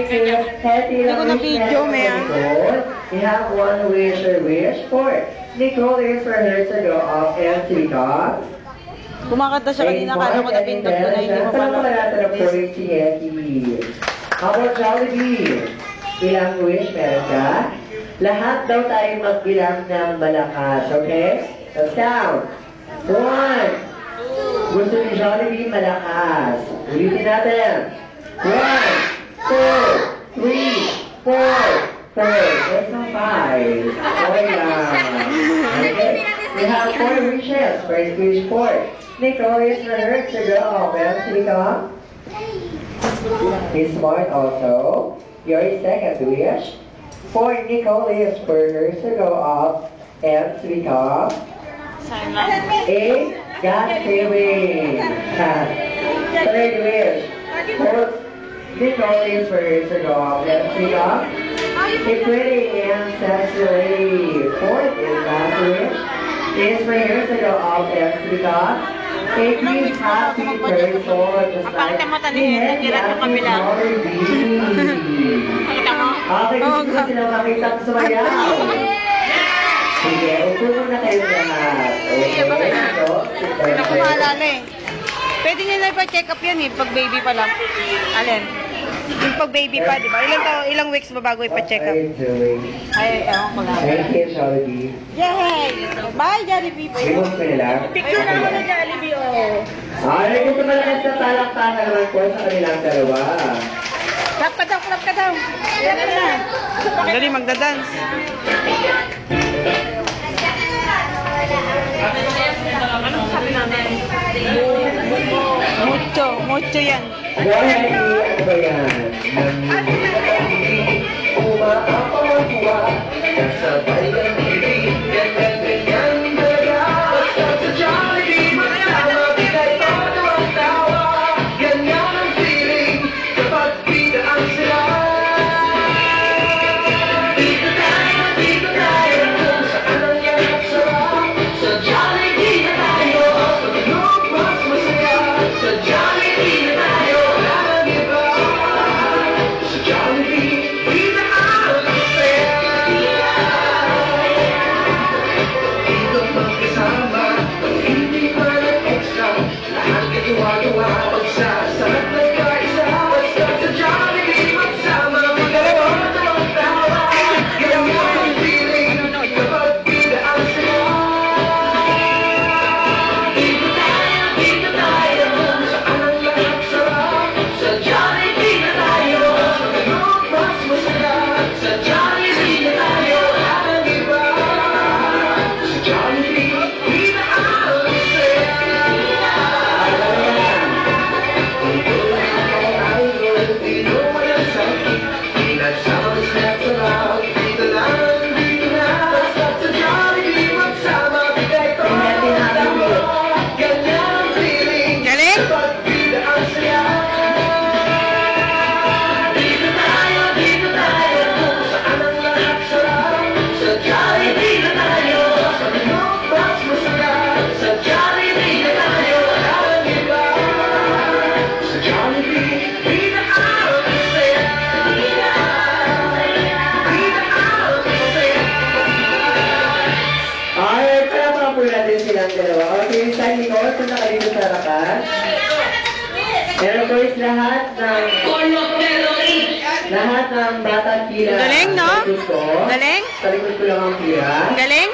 Hindi ko na video, Mea. We have one wish for Nicole is for her to go off and to talk. Kumakanta siya kanina, kala ko napindot ko na hindi mo pala. How about Jollibee? Ilang wish meron ka? Lahat daw tayo magbilang ng malakas, okay? Let's count. 1. Gusto ni Jollibee malakas. Ulitin natin. 1, 2, 3, 4, 4. There's no 5. Okay lang. Okay. We have 4 wishes. First wish 4. Nicole is for her to go. Well, Nika. He's smart also. Your second wish. For Nicole is for her to go up and to become a God saving. Third wish. For Nicole is for her to go up and to become a pretty and sexy lady. Fourth is last wish. Is for her to go up and to become a cute, happy person, just like the Okay, gusto ko silang makita sa sumayaw. Sige, upo muna kayo lahat. Okay, Hindi ko maalala eh. Pwede nila ipa-check up yan eh, pag baby pa lang. Alin? Yung pag baby pa, di ba? Ilang weeks ba bago ipa-check up? Ay, ewan ko lang. Thank you, Jollibee. Yay! Bye, Jollibee! Remove ko nila. Picture na ako na Jollibee, oh. Ay, gusto malakas na talaktakan naman po sa kanilang dalawa. Clap ka daw. Yan na. Dali, magdadance. Anong sabi namin? Mucho yan. Ano ba yan? Umaapawa, kasabay ang ibig, ganyan, basta sa Jollibee, masama, bigay todo ang tawa, ganyan ang feeling, kapag biglaan sila. Dito tayo, kung saan ang yan sarap, sa Jollibee na tayo, pag-inog mas masaya, sa Jollibee na tayo, walang iba, sa Jollibee, pero boys, lahat ng batang pila. Galing, no? Galing? Sa likod ko lang ang pila. Galing?